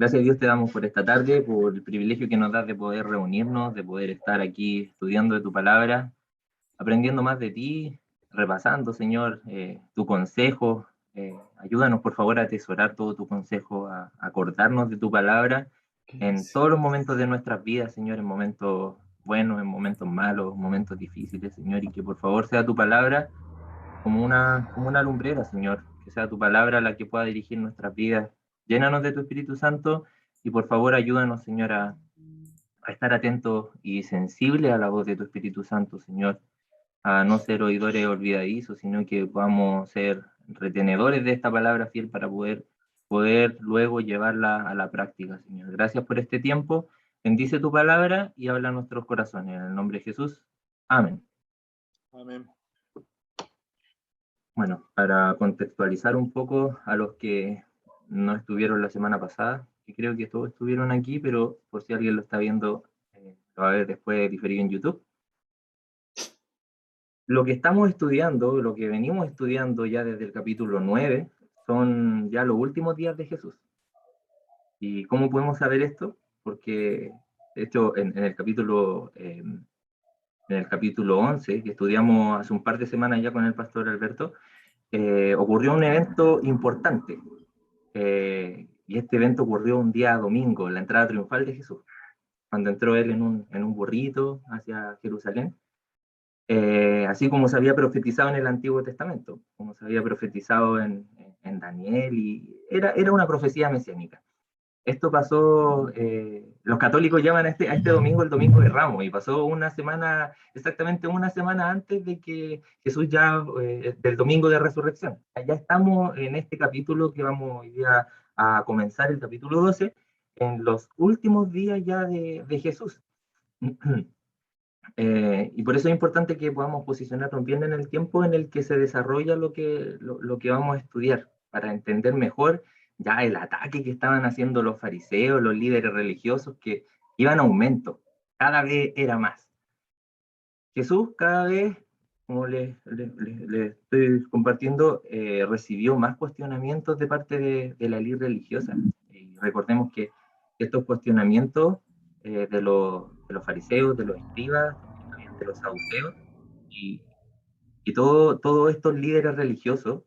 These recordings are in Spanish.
Gracias a Dios te damos por esta tarde, por el privilegio que nos das de poder reunirnos, de poder estar aquí estudiando de tu palabra, aprendiendo más de ti, repasando, Señor, tu consejo. Ayúdanos, por favor, a atesorar todo tu consejo, a acordarnos de tu palabra en todos los momentos de nuestras vidas, Señor, en momentos buenos, en momentos malos, momentos difíciles, Señor, y que por favor sea tu palabra como una lumbrera, Señor, que sea tu palabra la que pueda dirigir nuestras vidas. Llénanos de tu Espíritu Santo y por favor ayúdanos, Señor, a estar atentos y sensibles a la voz de tu Espíritu Santo, Señor, a no ser oidores olvidadizos, sino que podamos ser retenedores de esta palabra fiel para poder luego llevarla a la práctica, Señor. Gracias por este tiempo. Bendice tu palabra y habla a nuestros corazones. En el nombre de Jesús. Amén. Amén. Bueno, para contextualizar un poco a los que no estuvieron la semana pasada, que creo que todos estuvieron aquí, pero por si alguien lo está viendo, lo va a ver después diferido en YouTube. Lo que estamos estudiando, lo que venimos estudiando ya desde el capítulo 9, son ya los últimos días de Jesús. ¿Y cómo podemos saber esto? Porque, de hecho, en el capítulo 11, que estudiamos hace un par de semanas ya con el pastor Alberto, ocurrió un evento importante. Y este evento ocurrió un día domingo, la entrada triunfal de Jesús, cuando entró él en un burrito hacia Jerusalén. Así como se había profetizado en el Antiguo Testamento, como se había profetizado en Daniel, y era una profecía mesiánica. Esto pasó, los católicos llaman a este domingo el Domingo de Ramos, y pasó exactamente una semana antes de que Jesús del Domingo de Resurrección. Ya estamos en este capítulo que vamos hoy día a comenzar, el capítulo 12, en los últimos días ya de Jesús. Y por eso es importante que podamos posicionarnos bien en el tiempo en el que se desarrolla lo que vamos a estudiar, para entender mejor ya el ataque que estaban haciendo los fariseos, los líderes religiosos, que iban en aumento, cada vez era más. Jesús cada vez, como les estoy compartiendo, recibió más cuestionamientos de parte de la élite religiosa. Y recordemos que estos cuestionamientos de los fariseos, de los escribas, de los saduceos y, y todos estos líderes religiosos,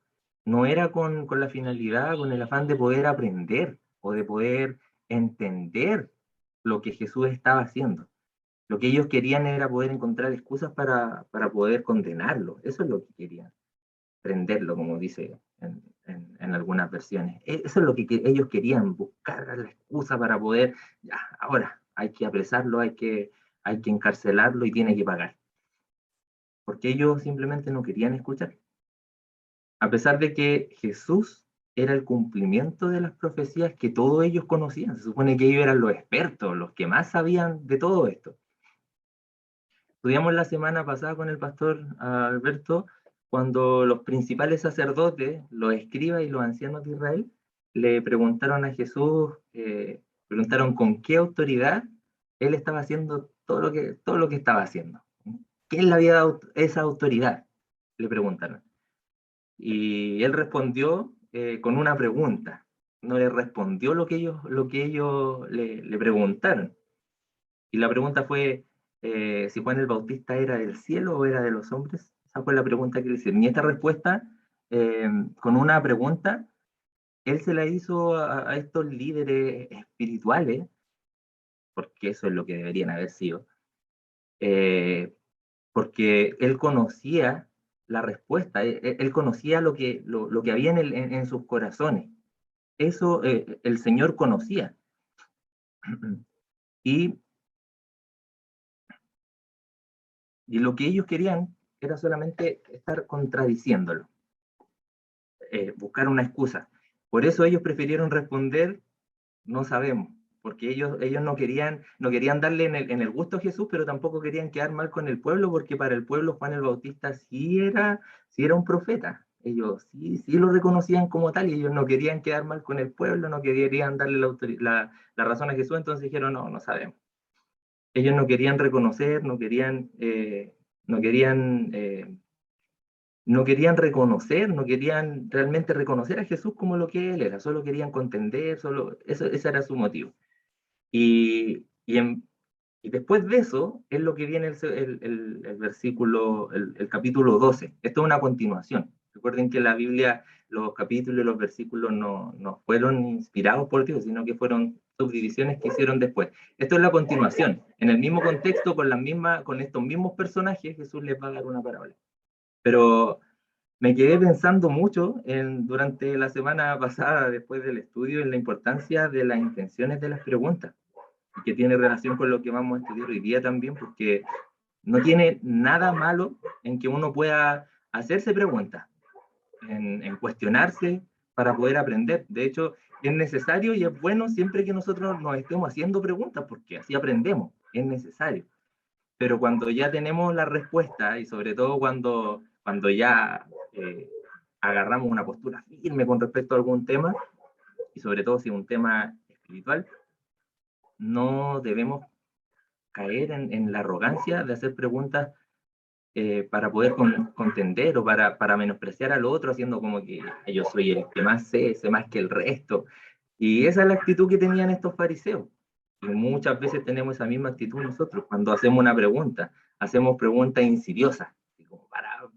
no era con la finalidad, con el afán de poder aprender o de poder entender lo que Jesús estaba haciendo. Lo que ellos querían era poder encontrar excusas para poder condenarlo. Eso es lo que querían, prenderlo, como dice en algunas versiones. Eso es lo que ellos querían, buscar la excusa para poder, ya, ahora hay que apresarlo, hay que encarcelarlo y tiene que pagar. Porque ellos simplemente no querían escuchar. A pesar de que Jesús era el cumplimiento de las profecías que todos ellos conocían. Se supone que ellos eran los expertos, los que más sabían de todo esto. Estudiamos la semana pasada con el pastor Alberto cuando los principales sacerdotes, los escribas y los ancianos de Israel le preguntaron a Jesús, preguntaron con qué autoridad él estaba haciendo todo lo que estaba haciendo. ¿Quién le había dado esa autoridad? Le preguntaron. Y él respondió con una pregunta. No le respondió lo que ellos le preguntaron. Y la pregunta fue si Juan el Bautista era del cielo o era de los hombres. Esa fue la pregunta que le hicieron. Y esta respuesta, con una pregunta, él se la hizo a estos líderes espirituales, porque eso es lo que deberían haber sido, porque él conocía la respuesta, él conocía lo que había en sus corazones. Eso el Señor conocía. Y lo que ellos querían era solamente estar contradiciéndolo, buscar una excusa. Por eso ellos prefirieron responder, no sabemos, porque ellos no querían darle en el gusto a Jesús, pero tampoco querían quedar mal con el pueblo, porque para el pueblo Juan el Bautista sí era un profeta. Ellos sí lo reconocían como tal, y ellos no querían quedar mal con el pueblo, no querían darle la razón a Jesús, entonces dijeron, no sabemos. Ellos no querían reconocer, no querían no querían reconocer, no querían realmente reconocer a Jesús como lo que Él era, solo querían contender, ese era su motivo. Y, y, en, y después de eso es lo que viene el versículo, el capítulo 12. Esto es una continuación. Recuerden que la Biblia, los capítulos y los versículos no fueron inspirados por Dios, sino que fueron subdivisiones que hicieron después. Esto es la continuación. En el mismo contexto, con estos mismos personajes, Jesús les va a dar una parábola. Pero me quedé pensando mucho durante la semana pasada, después del estudio, en la importancia de las intenciones de las preguntas, que tiene relación con lo que vamos a estudiar hoy día también, porque no tiene nada malo en que uno pueda hacerse preguntas, en cuestionarse para poder aprender. De hecho, es necesario y es bueno siempre que nosotros nos estemos haciendo preguntas, porque así aprendemos, es necesario. Pero cuando ya tenemos la respuesta, y sobre todo cuando ya agarramos una postura firme con respecto a algún tema, y sobre todo si es un tema espiritual, no debemos caer en la arrogancia de hacer preguntas para poder contender o para menospreciar al otro, haciendo como que yo soy el que más sé más que el resto. Y esa es la actitud que tenían estos fariseos. Y muchas veces tenemos esa misma actitud nosotros cuando hacemos una pregunta. Hacemos preguntas insidiosas, como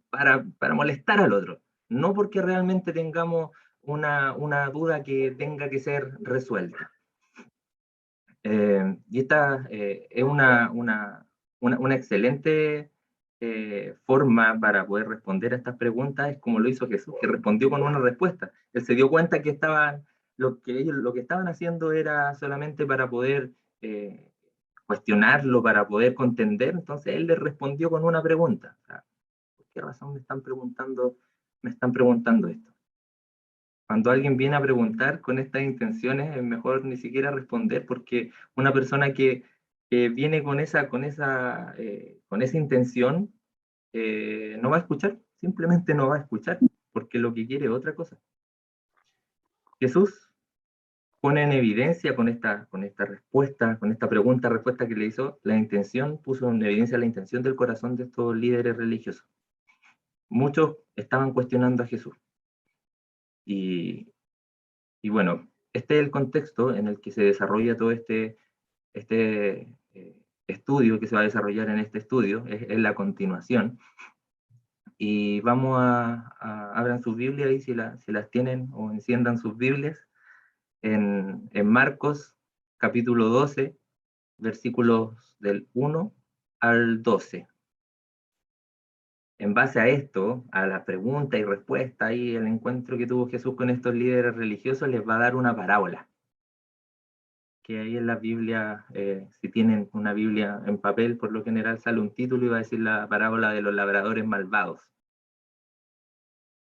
para molestar al otro. No porque realmente tengamos una duda que tenga que ser resuelta. Y esta es una excelente forma para poder responder a estas preguntas, es como lo hizo Jesús, que respondió con una respuesta. Él se dio cuenta que lo que estaban haciendo era solamente para poder cuestionarlo, para poder contender, entonces él les respondió con una pregunta. O sea, ¿por qué razón me están preguntando esto? Cuando alguien viene a preguntar con estas intenciones, es mejor ni siquiera responder, porque una persona que viene con esa intención no va a escuchar, simplemente no va a escuchar, porque lo que quiere es otra cosa. Jesús pone en evidencia con esta respuesta, con esta pregunta-respuesta que le hizo, puso en evidencia la intención del corazón de estos líderes religiosos. Muchos estaban cuestionando a Jesús. Y bueno, este es el contexto en el que se desarrolla todo este estudio que se va a desarrollar en este estudio, es la continuación. Y vamos abran sus Biblias ahí si las tienen, o enciendan sus Biblias en Marcos capítulo 12, versículos del 1 al 12. En base a esto, a la pregunta y respuesta y el encuentro que tuvo Jesús con estos líderes religiosos, les va a dar una parábola. Que ahí en la Biblia, si tienen una Biblia en papel, por lo general sale un título y va a decir la parábola de los labradores malvados.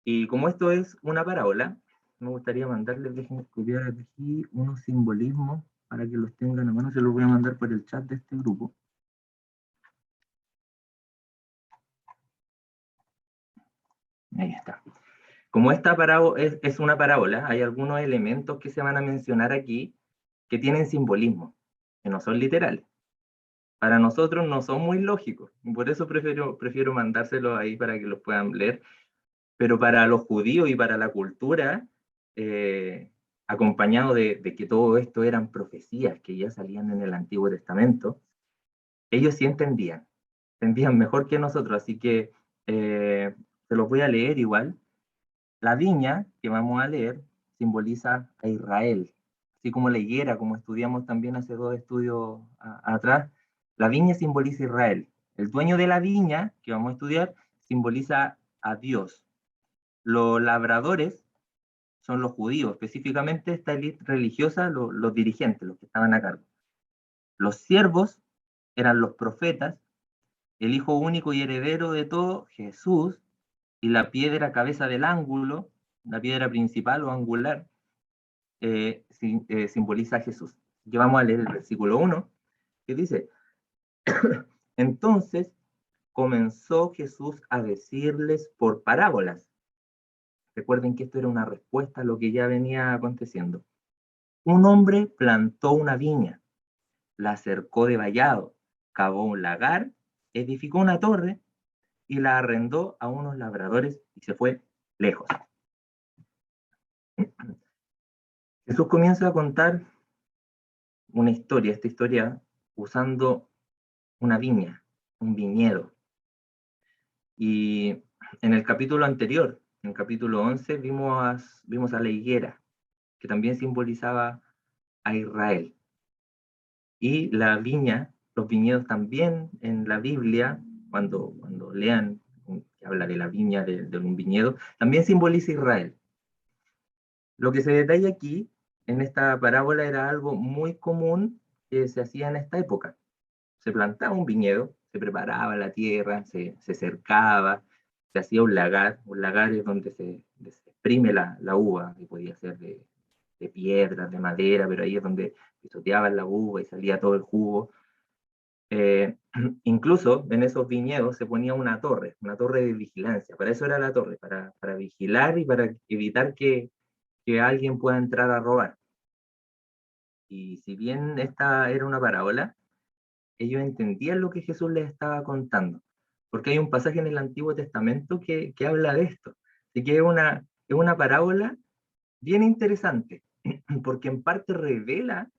Y como esto es una parábola, me gustaría mandarles, déjenme copiar aquí unos simbolismos para que los tengan a mano, se los voy a mandar por el chat de este grupo. Ahí está. Como esta parábola es una parábola, hay algunos elementos que se van a mencionar aquí que tienen simbolismo, que no son literales. Para nosotros no son muy lógicos, y por eso prefiero mandárselos ahí para que los puedan leer, pero para los judíos y para la cultura, acompañado de que todo esto eran profecías que ya salían en el Antiguo Testamento, ellos sí entendían mejor que nosotros, así que se los voy a leer igual. La viña que vamos a leer simboliza a Israel, así como la higuera, como estudiamos también hace 2 estudios atrás, la viña simboliza a Israel. El dueño de la viña que vamos a estudiar simboliza a Dios. Los labradores son los judíos, específicamente esta élite religiosa, los dirigentes, los que estaban a cargo. Los siervos eran los profetas, el hijo único y heredero de todo, Jesús, y la piedra cabeza del ángulo, la piedra principal o angular, simboliza a Jesús. Y vamos a leer el versículo 1, que dice, entonces comenzó Jesús a decirles por parábolas. Recuerden que esto era una respuesta a lo que ya venía aconteciendo. Un hombre plantó una viña, la cercó de vallado, cavó un lagar, edificó una torre y la arrendó a unos labradores y se fue lejos. Jesús comienza a contar una historia, esta historia usando una viña, un viñedo. Y en el capítulo anterior, en el capítulo 11, vimos a la higuera, que también simbolizaba a Israel. Y la viña, los viñedos también en la Biblia, cuando lean que habla de la viña, de un viñedo, también simboliza Israel. Lo que se detalla aquí, en esta parábola, era algo muy común que se hacía en esta época. Se plantaba un viñedo, se preparaba la tierra, se cercaba, se hacía un lagar es donde se exprime la uva, que podía ser de piedras, de madera, pero ahí es donde pisoteaban la uva y salía todo el jugo. Incluso en esos viñedos se ponía una torre de vigilancia, para eso era la torre, para vigilar y para evitar que alguien pueda entrar a robar. Y si bien esta era una parábola, ellos entendían lo que Jesús les estaba contando, porque hay un pasaje en el Antiguo Testamento que habla de esto. Así que es una parábola bien interesante, porque en parte revela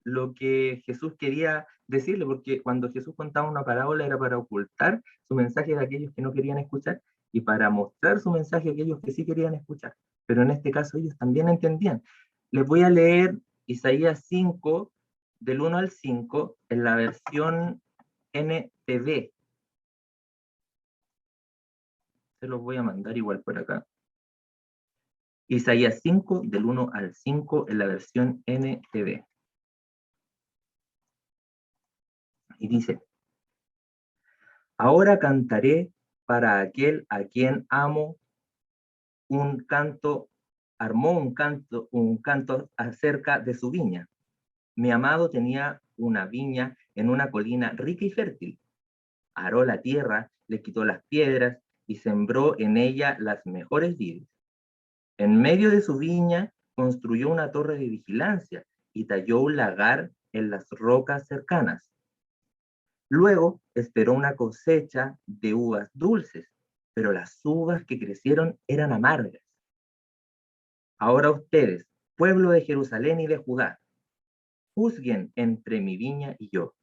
lo que Jesús quería decirle, porque cuando Jesús contaba una parábola era para ocultar su mensaje de aquellos que no querían escuchar y para mostrar su mensaje a aquellos que sí querían escuchar. Pero en este caso ellos también entendían. Les voy a leer Isaías 5, del 1 al 5, en la versión NTV. Se los voy a mandar igual por acá. Isaías 5, del 1 al 5, en la versión NTV. Y dice: ahora cantaré para aquel a quien amo un canto, armó un canto acerca de su viña. Mi amado tenía una viña en una colina rica y fértil. Aró la tierra, le quitó las piedras y sembró en ella las mejores vides. En medio de su viña construyó una torre de vigilancia y talló un lagar en las rocas cercanas. Luego esperó una cosecha de uvas dulces, pero las uvas que crecieron eran amargas. Ahora ustedes, pueblo de Jerusalén y de Judá, juzguen entre mi viña y yo.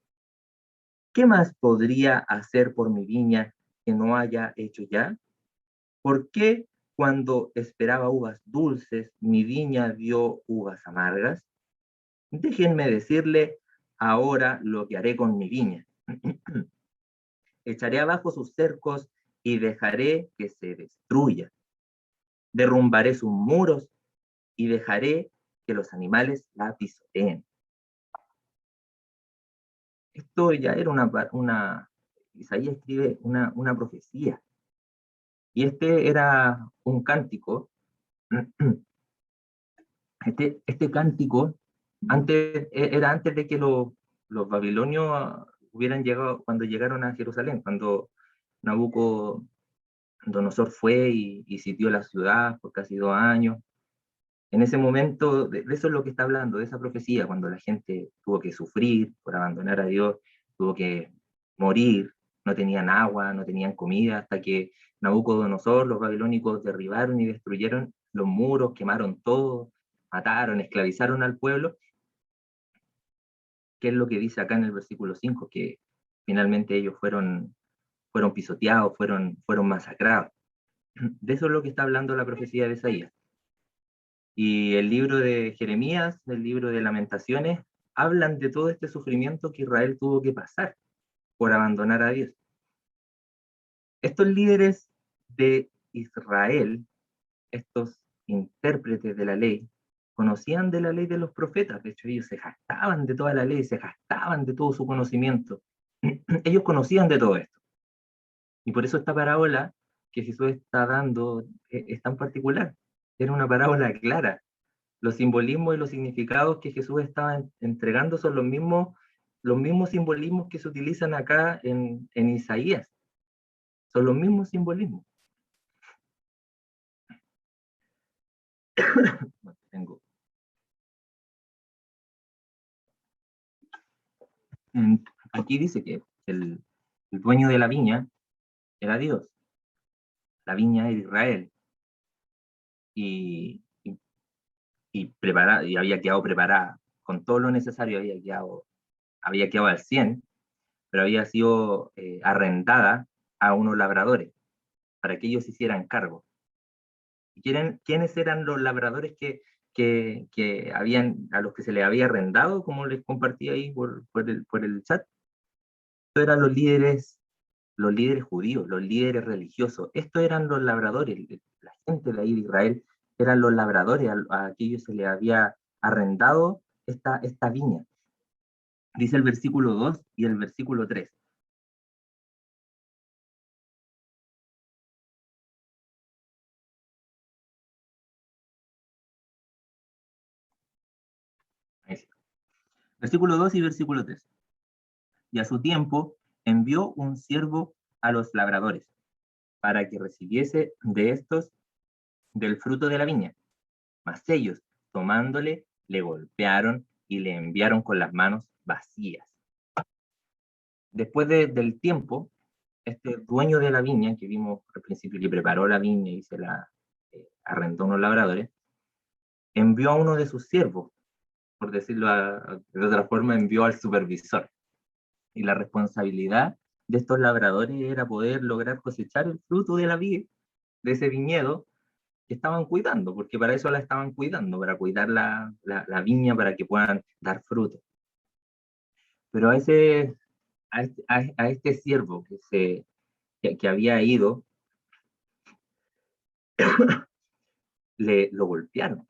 ¿Qué más podría hacer por mi viña que no haya hecho ya? ¿Por qué cuando esperaba uvas dulces, mi viña dio uvas amargas? Déjenme decirle ahora lo que haré con mi viña. Echaré abajo sus cercos y dejaré que se destruya. Derrumbaré sus muros y dejaré que los animales la pisoteen. Esto ya era Isaías escribe una profecía. Y este era un cántico. Este cántico era antes de que los babilonios hubieran llegado, cuando llegaron a Jerusalén, cuando Nabucodonosor fue y sitió la ciudad por casi 2 años. En ese momento, de eso es lo que está hablando, de esa profecía, cuando la gente tuvo que sufrir por abandonar a Dios, tuvo que morir, no tenían agua, no tenían comida, hasta que Nabucodonosor, los babilónicos derribaron y destruyeron los muros, quemaron todo, mataron, esclavizaron al pueblo, que es lo que dice acá en el versículo 5, que finalmente ellos fueron pisoteados, fueron masacrados. De eso es lo que está hablando la profecía de Isaías. Y el libro de Jeremías, el libro de Lamentaciones, hablan de todo este sufrimiento que Israel tuvo que pasar por abandonar a Dios. Estos líderes de Israel, estos intérpretes de la ley, conocían de la ley de los profetas. De hecho, ellos se jactaban de toda la ley, se jactaban de todo su conocimiento. Ellos conocían de todo esto. Y por eso esta parábola que Jesús está dando es tan particular. Era una parábola clara. Los simbolismos y los significados que Jesús estaba entregando son los mismos simbolismos que se utilizan acá en Isaías. Son los mismos simbolismos. Tengo. Aquí dice que el dueño de la viña era Dios, la viña era Israel, y, y, y había quedado preparada con todo lo necesario, había quedado al 100, pero había sido arrendada a unos labradores para que ellos hicieran cargo. ¿Quiénes eran los labradores que habían, a los que se les había arrendado, como les compartí ahí por el chat? Estos eran los líderes judíos, los líderes religiosos. Estos eran los labradores, la gente de ahí de Israel, eran los labradores a aquellos se les había arrendado esta viña. Dice el versículo 2 y el versículo 3. Versículo 2 y versículo 3. Y a su tiempo envió un siervo a los labradores para que recibiese de estos del fruto de la viña. Mas ellos, tomándole, le golpearon y le enviaron con las manos vacías. Después del tiempo, este dueño de la viña, que vimos al principio que preparó la viña y se la arrendó a unos labradores, envió a uno de sus siervos, por decirlo de otra forma, envió al supervisor. Y la responsabilidad de estos labradores era poder lograr cosechar el fruto de la vid, de ese viñedo que estaban cuidando, porque para eso la estaban cuidando, para cuidar la viña, para que puedan dar fruto. Pero a este siervo que había ido, lo golpearon.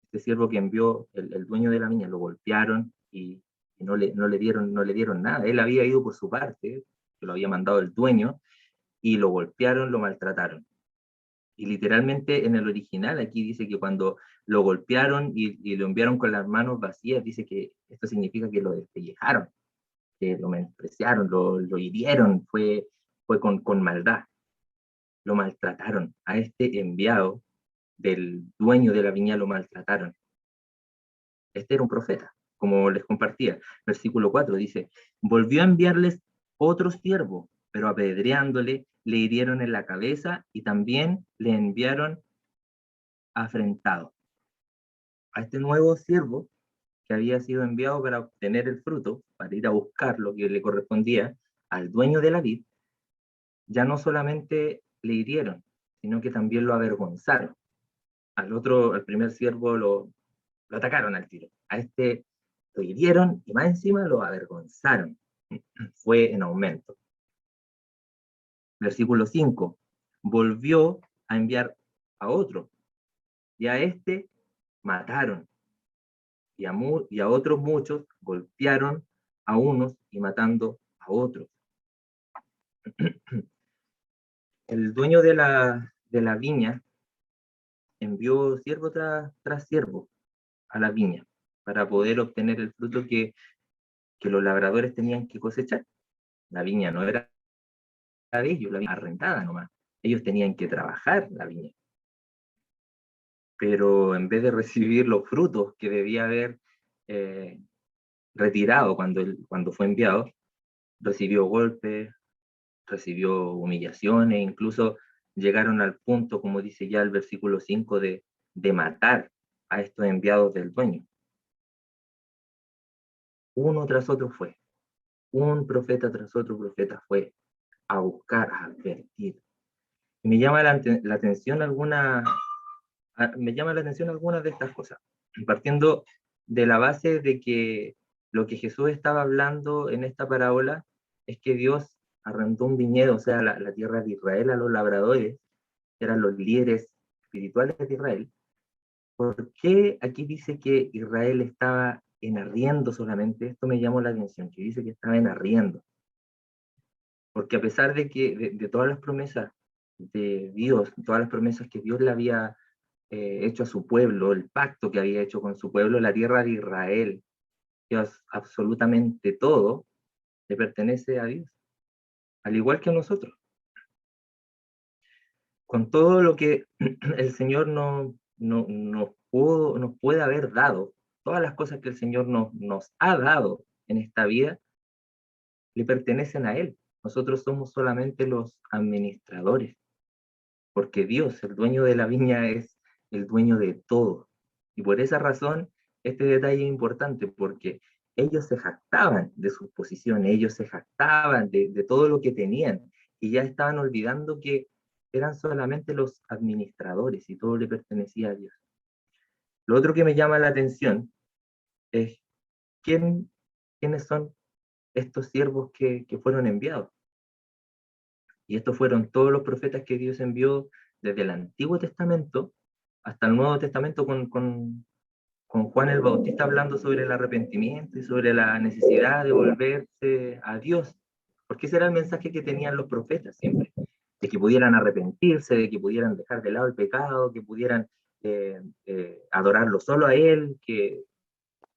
Este siervo que envió el dueño de la viña, lo golpearon y no le dieron nada. Él había ido por su parte, que lo había mandado el dueño, y lo golpearon, lo maltrataron. Y literalmente en el original aquí dice que cuando lo golpearon y lo enviaron con las manos vacías, dice que esto significa que lo despellejaron, que lo menospreciaron, lo hirieron, fue con maldad. Lo maltrataron. A este enviado del dueño de la viña lo maltrataron. Este era un profeta, como les compartía. Versículo 4 dice, volvió a enviarles otro siervo, pero apedreándole, le hirieron en la cabeza y también le enviaron afrentado. A este nuevo siervo que había sido enviado para obtener el fruto, para ir a buscar lo que le correspondía al dueño de la vid, ya no solamente le hirieron, sino que también lo avergonzaron. Al primer siervo lo atacaron al tiro. A este lo hirieron y más encima lo avergonzaron. Fue en aumento. Versículo 5. Volvió a enviar a otro y a este mataron y a otros muchos golpearon a unos y matando a otros. El dueño de la viña envió siervo tras siervo a la viña para poder obtener el fruto que los labradores tenían que cosechar. La viña no era de ellos, la viña arrendada nomás. Ellos tenían que trabajar la viña. Pero en vez de recibir los frutos que debía haber retirado cuando fue enviado, recibió golpes, recibió humillaciones, incluso llegaron al punto, como dice ya el versículo 5, de matar a estos enviados del dueño. Uno tras otro fue, un profeta tras otro profeta fue a buscar, a advertir. Y me llama la atención algunas de estas cosas, partiendo de la base de que lo que Jesús estaba hablando en esta parábola es que Dios arrendó un viñedo, o sea, la tierra de Israel a los labradores, eran los líderes espirituales de Israel. ¿Por qué aquí dice que Israel estaba en arriendo solamente? Esto me llamó la atención, que dice que estaba en arriendo. Porque a pesar de todas las promesas de Dios, todas las promesas que Dios le había hecho a su pueblo, el pacto que había hecho con su pueblo, la tierra de Israel, que es absolutamente todo, le pertenece a Dios, al igual que a nosotros. Con todo lo que el Señor nos puede haber dado, todas las cosas que el Señor nos ha dado en esta vida, le pertenecen a Él. nosotros somos solamente los administradores, porque Dios, el dueño de la viña, es el dueño de todo. Y por esa razón, este detalle es importante, porque ellos se jactaban de sus posiciones, ellos se jactaban de todo lo que tenían, y ya estaban olvidando que eran solamente los administradores y todo le pertenecía a Dios. Lo otro que me llama la atención es quiénes son estos siervos que fueron enviados. Y estos fueron todos los profetas que Dios envió desde el Antiguo Testamento hasta el Nuevo Testamento con Juan el Bautista hablando sobre el arrepentimiento y sobre la necesidad de volverse a Dios. Porque ese era el mensaje que tenían los profetas siempre, de que pudieran arrepentirse, de que pudieran dejar de lado el pecado, que pudieran adorarlo solo a Él, que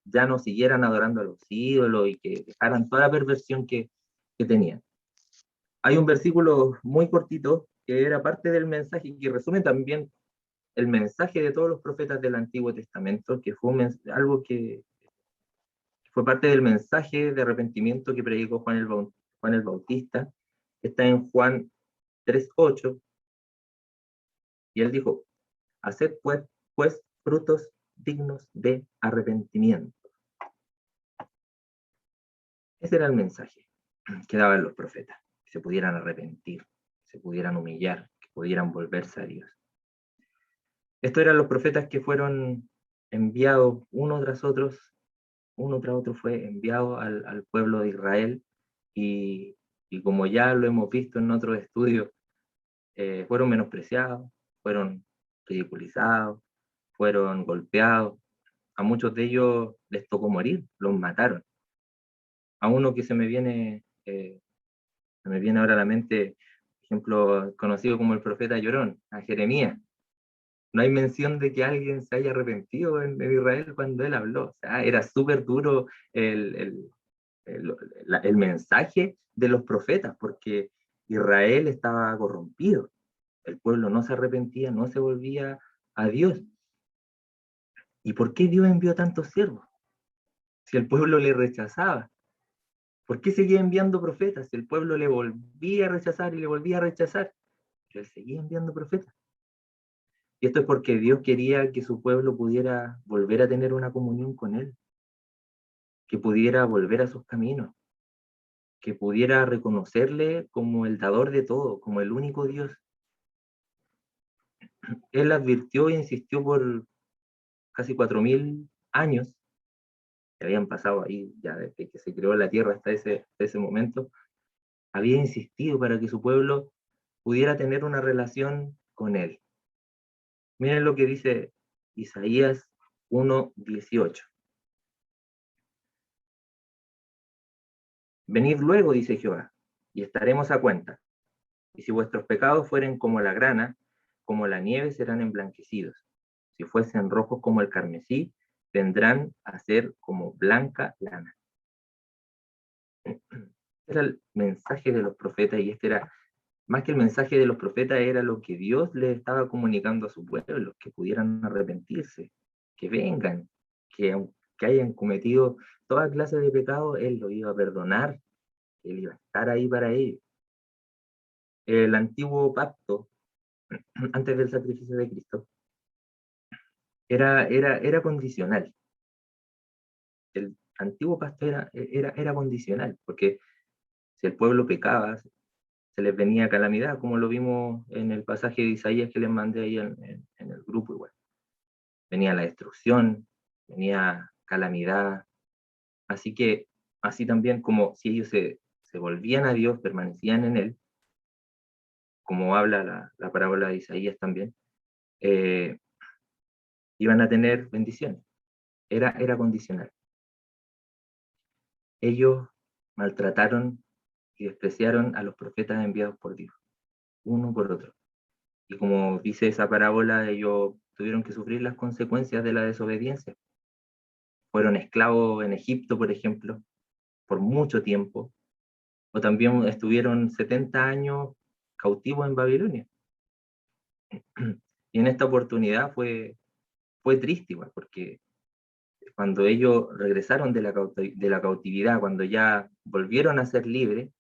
ya no siguieran adorando a los ídolos y que dejaran toda la perversión que tenían. Hay un versículo muy cortito que era parte del mensaje y que resume también el mensaje de todos los profetas del Antiguo Testamento, que fue algo que fue parte del mensaje de arrepentimiento que predicó Juan el Bautista. Está en Juan 3:8, y él dijo: haced pues frutos dignos de arrepentimiento. Ese era el mensaje que daban los profetas, que se pudieran arrepentir, que se pudieran humillar, que pudieran volverse a Dios. Estos eran los profetas que fueron enviados uno tras otro fue enviado al pueblo de Israel, y como ya lo hemos visto en otros estudios, fueron menospreciados, fueron ridiculizados, fueron golpeados. A muchos de ellos les tocó morir, los mataron. A uno que se me viene ahora a la mente, por ejemplo, conocido como el profeta Llorón, a Jeremías. No hay mención de que alguien se haya arrepentido en Israel cuando él habló. O sea, era súper duro el mensaje de los profetas, porque Israel estaba corrompido. El pueblo no se arrepentía, no se volvía a Dios. ¿Y por qué Dios envió tantos siervos? Si el pueblo le rechazaba. ¿Por qué seguía enviando profetas? Si el pueblo le volvía a rechazar y le volvía a rechazar. Pero él seguía enviando profetas. Y esto es porque Dios quería que su pueblo pudiera volver a tener una comunión con Él, que pudiera volver a sus caminos, que pudiera reconocerle como el dador de todo, como el único Dios. Él advirtió e insistió por casi 4000 años, que habían pasado ahí ya desde que se creó la tierra hasta ese momento, había insistido para que su pueblo pudiera tener una relación con Él. Miren lo que dice Isaías 1:18. Venid luego, dice Jehová, y estaremos a cuenta. Y si vuestros pecados fueren como la grana, como la nieve serán emblanquecidos. Si fuesen rojos como el carmesí, vendrán a ser como blanca lana. Era el mensaje de los profetas, y este era, más que el mensaje de los profetas, era lo que Dios les estaba comunicando a su pueblo, que pudieran arrepentirse, que vengan, que hayan cometido toda clase de pecado, Él lo iba a perdonar, Él iba a estar ahí para ellos. El antiguo pacto, antes del sacrificio de Cristo, era condicional. El antiguo pacto era condicional, porque si el pueblo pecaba, se les venía calamidad, como lo vimos en el pasaje de Isaías que les mandé ahí en el grupo igual. Venía la destrucción, venía calamidad. Así que, así también como si ellos se volvían a Dios, permanecían en Él, como habla la parábola de Isaías también, eh, iban a tener bendiciones. Era condicional. Ellos maltrataron y despreciaron a los profetas enviados por Dios, uno por otro. Y como dice esa parábola, ellos tuvieron que sufrir las consecuencias de la desobediencia. Fueron esclavos en Egipto, por ejemplo, por mucho tiempo, o también estuvieron 70 años cautivos en Babilonia. Y en esta oportunidad fue triste igual, porque cuando ellos regresaron de la cautividad, cuando ya volvieron a ser libres,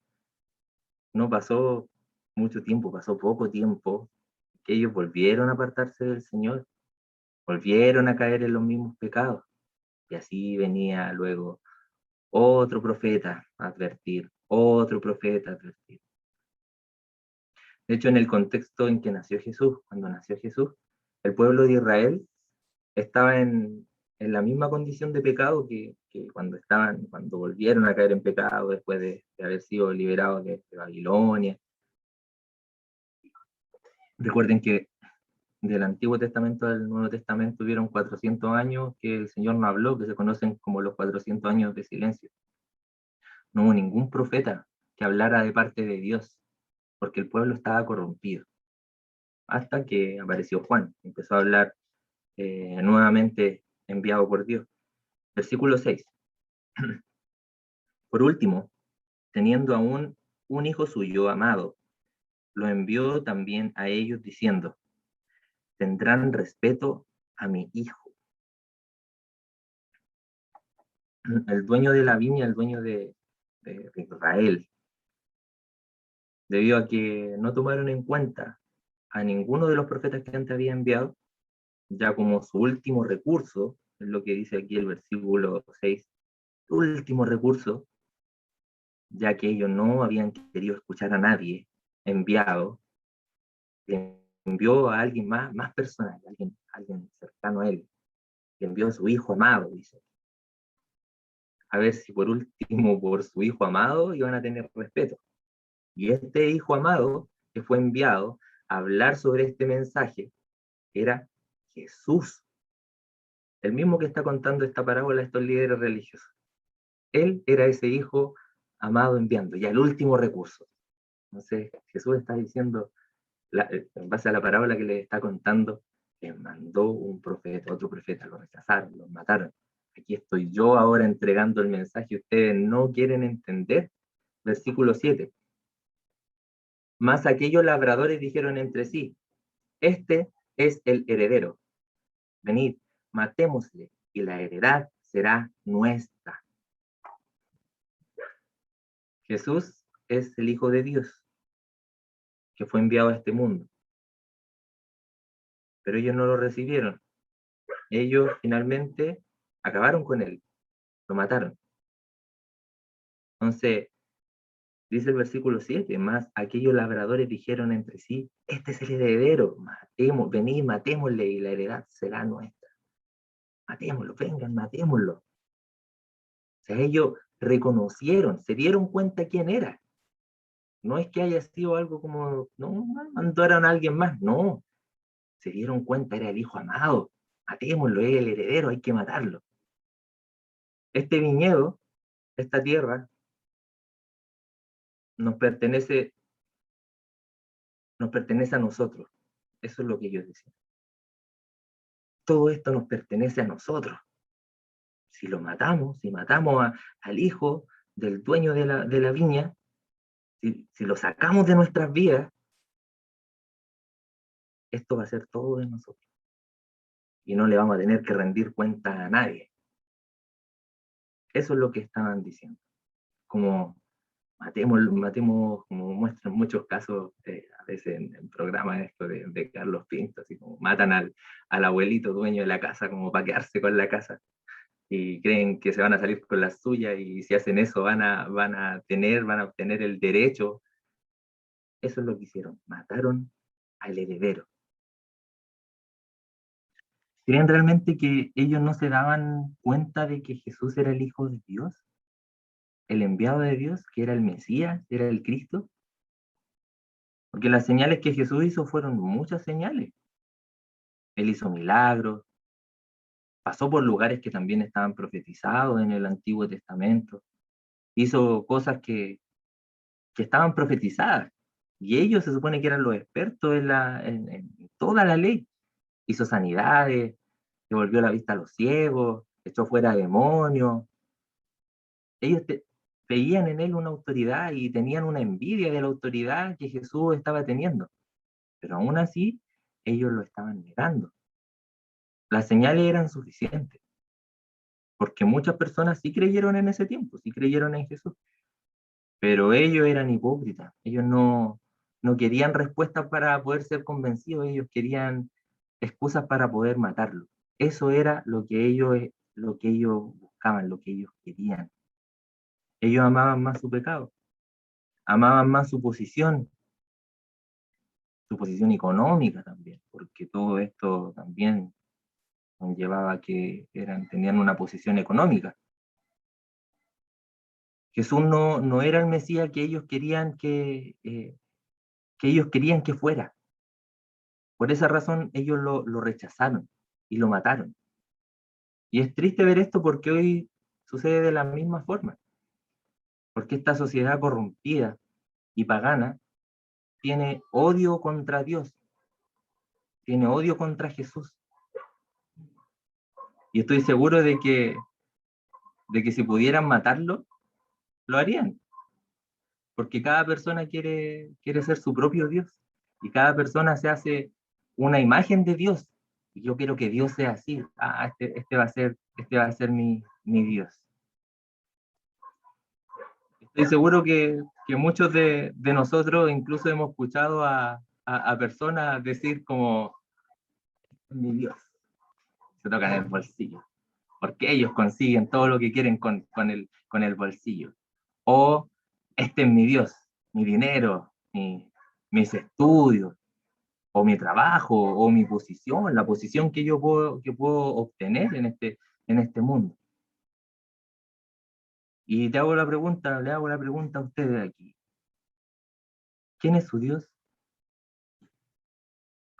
No pasó mucho tiempo, pasó poco tiempo, que ellos volvieron a apartarse del Señor, volvieron a caer en los mismos pecados. Y así venía luego otro profeta a advertir, otro profeta a advertir. De hecho, en el contexto en que nació Jesús, cuando nació Jesús, el pueblo de Israel estaba en la misma condición de pecado que cuando volvieron a caer en pecado después de haber sido liberados de Babilonia. Recuerden que del Antiguo Testamento al Nuevo Testamento hubieron 400 años que el Señor no habló, que se conocen como los 400 años de silencio. No hubo ningún profeta que hablara de parte de Dios, porque el pueblo estaba corrompido. Hasta que apareció Juan, empezó a hablar nuevamente enviado por Dios. Versículo 6. Por último, teniendo aún un hijo suyo amado, lo envió también a ellos diciendo, tendrán respeto a mi hijo. El dueño de la viña, el dueño de Israel, debido a que no tomaron en cuenta a ninguno de los profetas que antes había enviado, ya como su último recurso, es lo que dice aquí el versículo 6, último recurso, ya que ellos no habían querido escuchar a nadie enviado, le envió a alguien más personal, alguien cercano a él, le envió a su hijo amado, dice. A ver si por último por su hijo amado iban a tener respeto. Y este hijo amado que fue enviado a hablar sobre este mensaje era Jesús, el mismo que está contando esta parábola a estos líderes religiosos. Él era ese hijo amado enviando, ya el último recurso. Entonces Jesús está diciendo, en base a la parábola que les está contando, les mandó un profeta, otro profeta, lo rechazaron, los mataron. Aquí estoy yo ahora entregando el mensaje, ustedes no quieren entender. Versículo 7. Mas aquellos labradores dijeron entre sí, este es el heredero, venid, matémosle, y la heredad será nuestra. Jesús es el Hijo de Dios, que fue enviado a este mundo, pero ellos no lo recibieron. Ellos finalmente acabaron con él, lo mataron. Entonces, dice el versículo 7, más aquellos labradores dijeron entre sí, este es el heredero, venid, matémosle y la heredad será nuestra. Matémoslo, vengan, matémoslo. O sea, ellos reconocieron, se dieron cuenta quién era. No es que haya sido algo como, no, mandaron a alguien más, no. Se dieron cuenta, era el hijo amado. Matémoslo, es el heredero, hay que matarlo. Este viñedo, esta tierra, nos pertenece, nos pertenece a nosotros. Eso es lo que ellos decían. Todo esto nos pertenece a nosotros. Si lo matamos, si matamos al hijo del dueño de la viña, si lo sacamos de nuestras vidas, esto va a ser todo de nosotros. Y no le vamos a tener que rendir cuenta a nadie. Eso es lo que estaban diciendo. Como matemos, como muestran muchos casos, a veces en programas esto de Carlos Pinto, así como matan al abuelito dueño de la casa como para quedarse con la casa y creen que se van a salir con la suya y si hacen eso van a obtener el derecho. Eso es lo que hicieron, mataron al heredero. ¿Creen realmente que ellos no se daban cuenta de que Jesús era el Hijo de Dios? El enviado de Dios, que era el Mesías, era el Cristo. Porque las señales que Jesús hizo fueron muchas señales. Él hizo milagros, pasó por lugares que también estaban profetizados en el Antiguo Testamento, hizo cosas que estaban profetizadas. Y ellos se supone que eran los expertos en toda la ley. Hizo sanidades, devolvió la vista a los ciegos, echó fuera demonios. Ellos veían en él una autoridad y tenían una envidia de la autoridad que Jesús estaba teniendo. Pero aún así, ellos lo estaban negando. Las señales eran suficientes, porque muchas personas sí creyeron en ese tiempo, sí creyeron en Jesús. Pero ellos eran hipócritas, ellos no querían respuestas para poder ser convencidos, ellos querían excusas para poder matarlo. Eso era lo que ellos buscaban, lo que ellos querían. Ellos amaban más su pecado, amaban más su posición económica también, porque todo esto también conllevaba que tenían una posición económica. Jesús no era el Mesías que ellos querían que fuera. Por esa razón ellos lo rechazaron y lo mataron. Y es triste ver esto porque hoy sucede de la misma forma, porque esta sociedad corrompida y pagana tiene odio contra Dios, tiene odio contra Jesús. Y estoy seguro de que si pudieran matarlo, lo harían, porque cada persona quiere ser su propio Dios, y cada persona se hace una imagen de Dios, y yo quiero que Dios sea así, este va a ser mi Dios. Estoy seguro que muchos de nosotros incluso hemos escuchado a personas decir como, mi Dios, se tocan el bolsillo, porque ellos consiguen todo lo que quieren con el bolsillo. O, este es mi Dios, mi dinero, mis estudios, o mi trabajo, o mi posición, la posición que puedo obtener en este mundo. Y le hago la pregunta a ustedes aquí. ¿Quién es su Dios?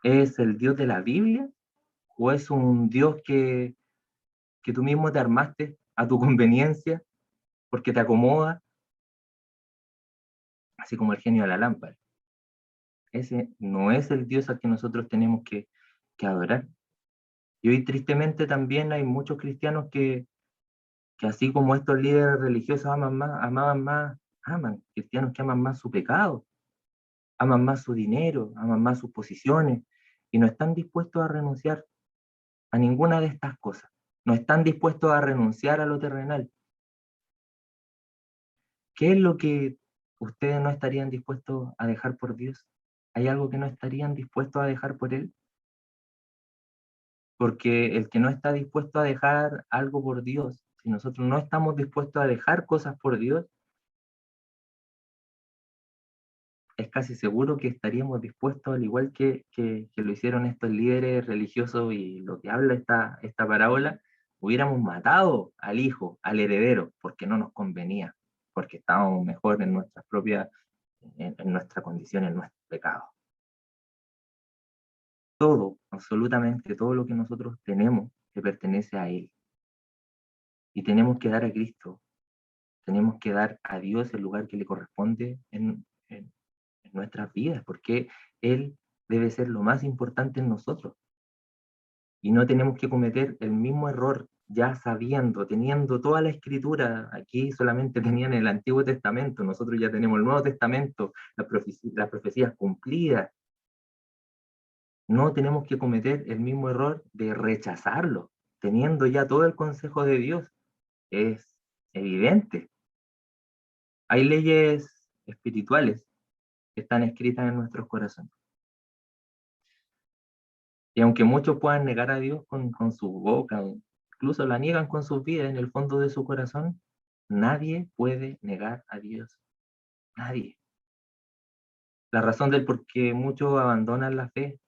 ¿Es el Dios de la Biblia? ¿O es un Dios que tú mismo te armaste a tu conveniencia porque te acomoda, así como el genio de la lámpara? Ese no es el Dios al que nosotros tenemos que adorar. Y hoy tristemente también hay muchos cristianos que así como estos líderes religiosos aman cristianos que aman más su pecado, aman más su dinero, aman más sus posiciones, y no están dispuestos a renunciar a ninguna de estas cosas. No están dispuestos a renunciar a lo terrenal. ¿Qué es lo que ustedes no estarían dispuestos a dejar por Dios? ¿Hay algo que no estarían dispuestos a dejar por Él? Porque el que no está dispuesto a dejar algo por Dios, si nosotros no estamos dispuestos a dejar cosas por Dios, es casi seguro que estaríamos dispuestos, al igual que lo hicieron estos líderes religiosos y lo que habla esta parábola, hubiéramos matado al hijo, al heredero, porque no nos convenía, porque estábamos mejor en nuestras propias, en nuestra condición, en nuestro pecado. Todo, absolutamente todo lo que nosotros tenemos, le pertenece a Él. Y tenemos que dar a Cristo, tenemos que dar a Dios el lugar que le corresponde en nuestras vidas, porque Él debe ser lo más importante en nosotros. Y no tenemos que cometer el mismo error, ya sabiendo, teniendo toda la escritura. Aquí solamente tenían el Antiguo Testamento, nosotros ya tenemos el Nuevo Testamento, las profecías cumplidas. No tenemos que cometer el mismo error de rechazarlo, teniendo ya todo el consejo de Dios. Es evidente. Hay leyes espirituales que están escritas en nuestros corazones. Y aunque muchos puedan negar a Dios con su boca, incluso la niegan con sus vidas en el fondo de su corazón, nadie puede negar a Dios. Nadie. La razón del por qué muchos abandonan la fe,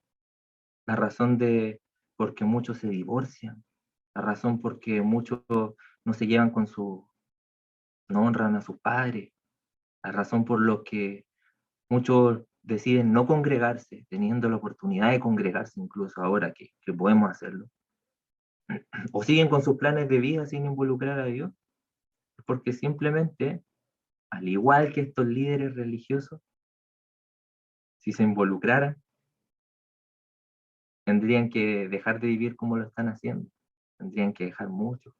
la razón de por qué muchos se divorcian, la razón por qué muchos no se llevan no honran a sus padres, la razón por lo que muchos deciden no congregarse, teniendo la oportunidad de congregarse incluso ahora que podemos hacerlo, o siguen con sus planes de vida sin involucrar a Dios, porque simplemente, al igual que estos líderes religiosos, si se involucraran, tendrían que dejar de vivir como lo están haciendo, tendrían que dejar mucho,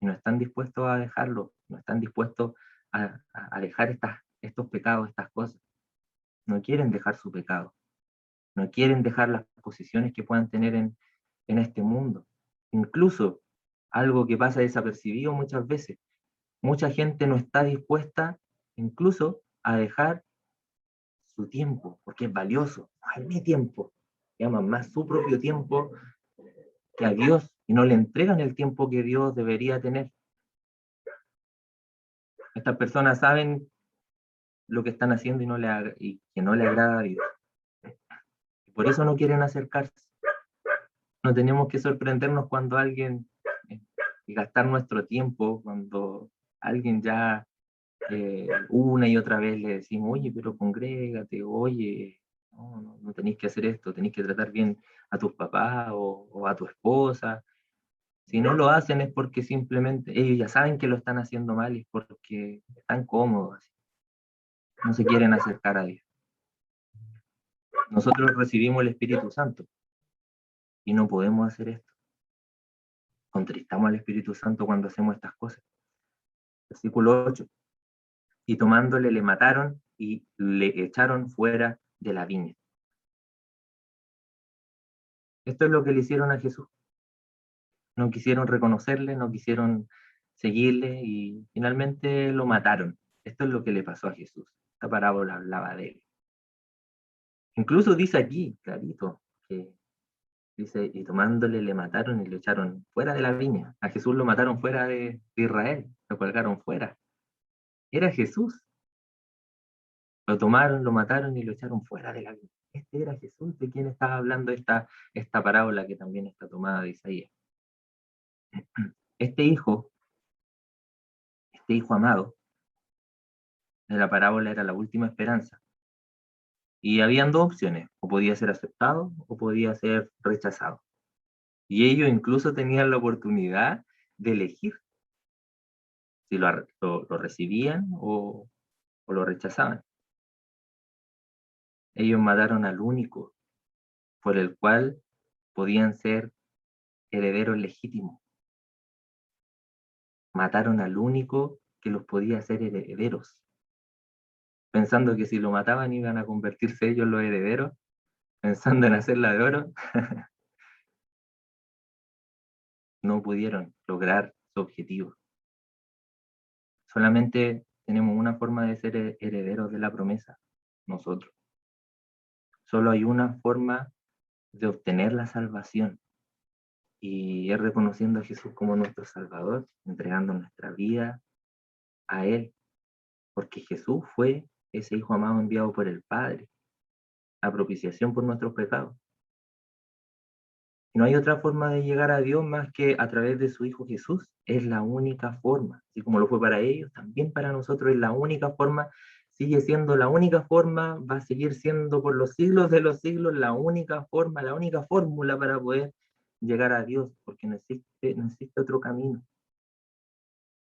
y no están dispuestos a dejarlo, no están dispuestos a dejar estos pecados, estas cosas. No quieren dejar su pecado, no quieren dejar las posiciones que puedan tener en este mundo. Incluso algo que pasa desapercibido muchas veces, mucha gente no está dispuesta incluso a dejar su tiempo, porque es valioso. No es mi tiempo. Llaman más su propio tiempo que a Dios y no le entregan el tiempo que Dios debería tener. Estas personas saben lo que están haciendo y que no le agrada a Dios. Por eso no quieren acercarse. No tenemos que sorprendernos cuando alguien, y gastar nuestro tiempo, cuando alguien ya una y otra vez le decimos, oye, pero congrégate, oye, no tenéis que hacer esto, tenéis que tratar bien a tus papás o a tu esposa. Si no lo hacen es porque simplemente ellos ya saben que lo están haciendo mal y es porque están cómodos, no se quieren acercar a Dios. Nosotros recibimos el Espíritu Santo y no podemos hacer esto. Contristamos al Espíritu Santo cuando hacemos estas cosas. Versículo 8. Y tomándole le mataron y le echaron fuera de la viña. Esto es lo que le hicieron a Jesús. No quisieron reconocerle, no quisieron seguirle y finalmente lo mataron. Esto es lo que le pasó a Jesús. Esta parábola hablaba de él. Incluso dice aquí, clarito, que dice, y tomándole le mataron y lo echaron fuera de la viña. A Jesús lo mataron fuera de Israel, lo colgaron fuera. Era Jesús. Lo tomaron, lo mataron y lo echaron fuera de la viña. Este era Jesús de quien estaba hablando esta parábola que también está tomada de Isaías. Este hijo amado de la parábola era la última esperanza. Y habían dos opciones, o podía ser aceptado o podía ser rechazado. Y ellos incluso tenían la oportunidad de elegir si lo recibían o lo rechazaban. Ellos mataron al único por el cual podían ser herederos legítimos. Mataron al único que los podía hacer herederos, pensando que si lo mataban iban a convertirse ellos los herederos, pensando en hacerla de oro. No pudieron lograr su objetivo. Solamente tenemos una forma de ser herederos de la promesa, nosotros. Solo hay una forma de obtener la salvación y es reconociendo a Jesús como nuestro Salvador, entregando nuestra vida a Él, porque Jesús fue ese Hijo amado enviado por el Padre, a propiciación por nuestros pecados. No hay otra forma de llegar a Dios más que a través de su Hijo Jesús. Es la única forma. Así como lo fue para ellos, también para nosotros es la única forma, sigue siendo la única forma, va a seguir siendo por los siglos de los siglos la única forma, la única fórmula para poder llegar a Dios, porque no existe otro camino.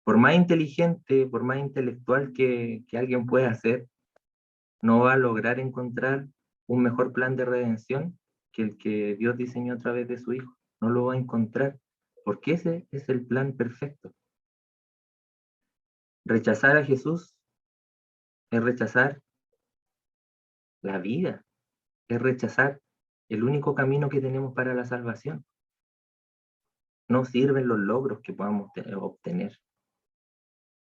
Por más inteligente, por más intelectual que alguien pueda ser, no va a lograr encontrar un mejor plan de redención que el que Dios diseñó a través de su Hijo. No lo va a encontrar, porque ese es el plan perfecto. Rechazar a Jesús es rechazar la vida, es rechazar el único camino que tenemos para la salvación. No sirven los logros que podamos obtener.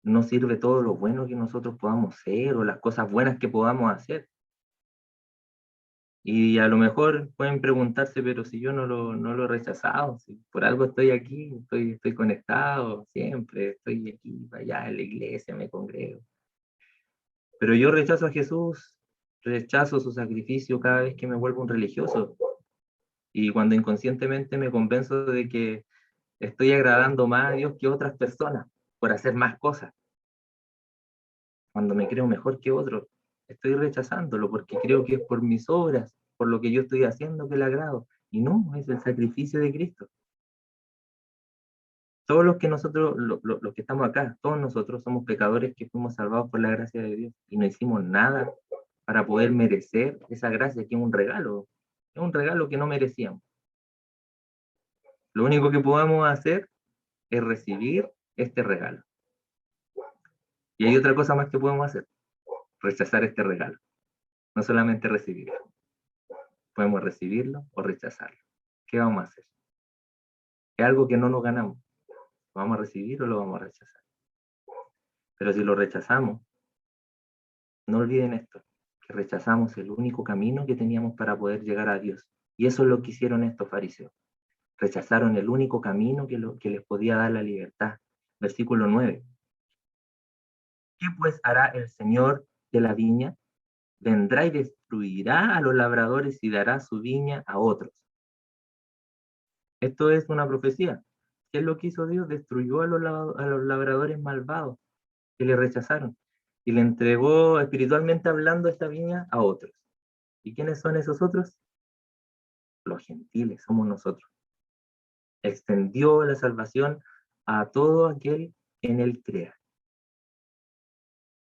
No sirve todo lo bueno que nosotros podamos ser o las cosas buenas que podamos hacer. Y a lo mejor pueden preguntarse, pero si yo no lo he rechazado, si por algo estoy aquí, estoy conectado siempre, estoy aquí, allá en la iglesia, me congrego. Pero yo rechazo a Jesús, rechazo su sacrificio cada vez que me vuelvo un religioso. Y cuando inconscientemente me convenzo de que estoy agradando más a Dios que otras personas por hacer más cosas. Cuando me creo mejor que otros, estoy rechazándolo porque creo que es por mis obras, por lo que yo estoy haciendo que le agrado. Y no, es el sacrificio de Cristo. Todos los que nosotros, los que estamos acá, todos nosotros somos pecadores que fuimos salvados por la gracia de Dios y no hicimos nada para poder merecer esa gracia que es un regalo que no merecíamos. Lo único que podemos hacer es recibir este regalo. Y hay otra cosa más que podemos hacer, rechazar este regalo, no solamente recibirlo. Podemos recibirlo o rechazarlo. ¿Qué vamos a hacer? Es algo que no nos ganamos. ¿Lo vamos a recibir o lo vamos a rechazar? Pero si lo rechazamos, No olviden esto, que rechazamos el único camino que teníamos para poder llegar a Dios. Y eso es lo que hicieron estos fariseos. Rechazaron el único camino que les podía dar la libertad. Versículo 9. ¿Qué pues hará el Señor de la viña? Vendrá y destruirá a los labradores y dará su viña a otros. Esto es una profecía. ¿Qué es lo que hizo Dios? Destruyó a los labradores malvados que le rechazaron y le entregó espiritualmente hablando esta viña a otros. ¿Y quiénes son esos otros? Los gentiles, somos nosotros. Extendió la salvación a todo aquel que en él crea.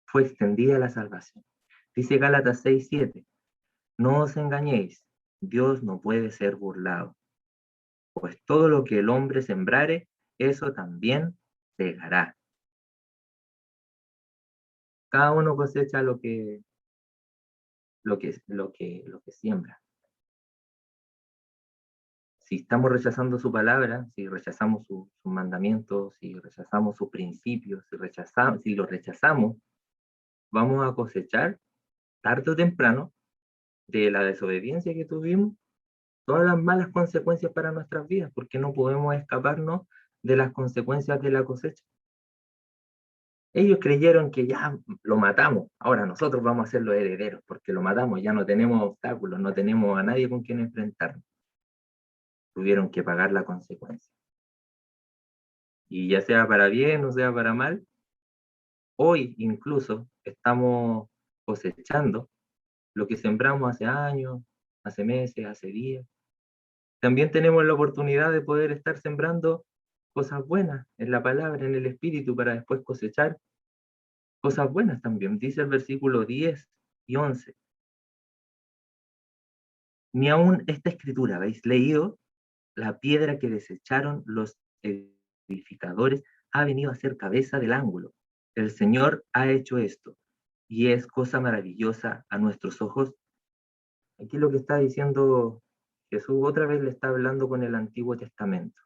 Fue extendida la salvación. Dice Gálatas 6:7, no os engañéis, Dios no puede ser burlado, pues todo lo que el hombre sembrare, eso también segará. Cada uno cosecha lo que siembra. Si estamos rechazando su palabra, si rechazamos sus mandamientos, si rechazamos sus principios, si los rechazamos, vamos a cosechar tarde o temprano de la desobediencia que tuvimos todas las malas consecuencias para nuestras vidas, porque no podemos escaparnos de las consecuencias de la cosecha. Ellos creyeron que ya lo matamos, ahora nosotros vamos a ser los herederos, porque lo matamos, ya no tenemos obstáculos, no tenemos a nadie con quien enfrentarnos. Tuvieron que pagar la consecuencia. Y ya sea para bien o sea para mal, hoy incluso estamos cosechando lo que sembramos hace años, hace meses, hace días. También tenemos la oportunidad de poder estar sembrando cosas buenas en la palabra, en el espíritu, para después cosechar cosas buenas también. Dice el versículo 10 y 11. Ni aún esta escritura, ¿habéis leído? La piedra que desecharon los edificadores ha venido a ser cabeza del ángulo. El Señor ha hecho esto y es cosa maravillosa a nuestros ojos. Aquí lo que está diciendo Jesús otra vez le está hablando con el Antiguo Testamento.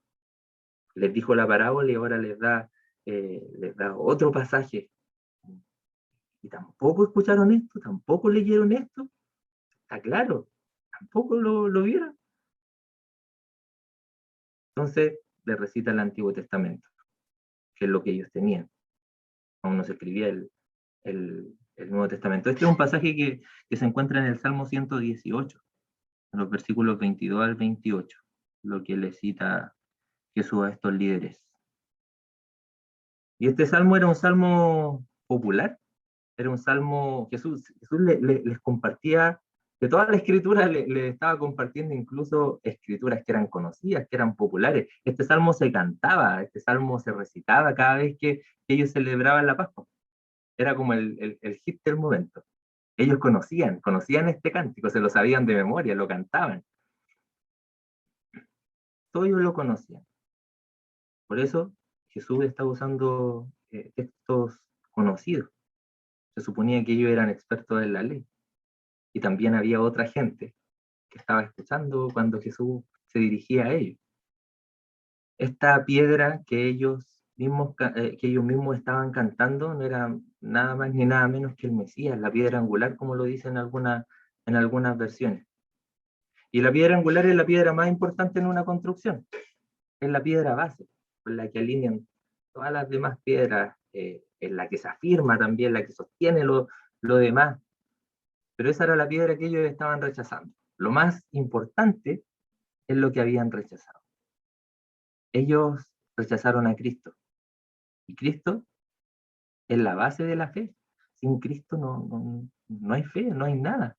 Les dijo la parábola y ahora les da otro pasaje. Y tampoco escucharon esto, tampoco leyeron esto. Está claro, tampoco lo vieron. Entonces les recita el Antiguo Testamento, que es lo que ellos tenían. Aún no se escribía el Nuevo Testamento. Este es un pasaje que se encuentra en el Salmo 118, en los versículos 22 al 28, lo que le cita Jesús a estos líderes. Y este salmo era un salmo popular, era un salmo, Jesús les compartía, de toda la escritura le estaba compartiendo incluso escrituras que eran conocidas, que eran populares. Este salmo se cantaba, este salmo se recitaba cada vez que ellos celebraban la Pascua. Era como el hit del momento. Ellos conocían este cántico, se lo sabían de memoria, lo cantaban. Todos ellos lo conocían. Por eso Jesús está usando textos conocidos. Se suponía que ellos eran expertos en la ley. Y también había otra gente que estaba escuchando cuando Jesús se dirigía a ellos. Esta piedra que ellos mismos estaban cantando no era nada más ni nada menos que el Mesías, la piedra angular, como lo dicen en algunas versiones. Y la piedra angular es la piedra más importante en una construcción, es la piedra base, con la que alinean todas las demás piedras, en la que se afirma también, la que sostiene lo demás. Pero esa era la piedra que ellos estaban rechazando. Lo más importante es lo que habían rechazado. Ellos rechazaron a Cristo. Y Cristo es la base de la fe. Sin Cristo no hay fe, no hay nada.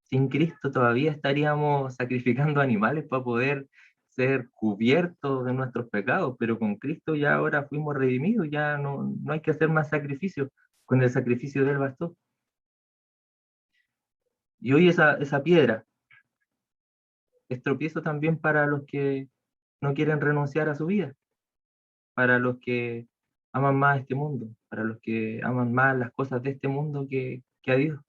Sin Cristo todavía estaríamos sacrificando animales para poder ser cubiertos de nuestros pecados, pero con Cristo ya ahora fuimos redimidos, ya no hay que hacer más sacrificios, con el sacrificio del bastón. Y hoy esa piedra es tropiezo también para los que no quieren renunciar a su vida, para los que aman más este mundo, para los que aman más las cosas de este mundo que a Dios.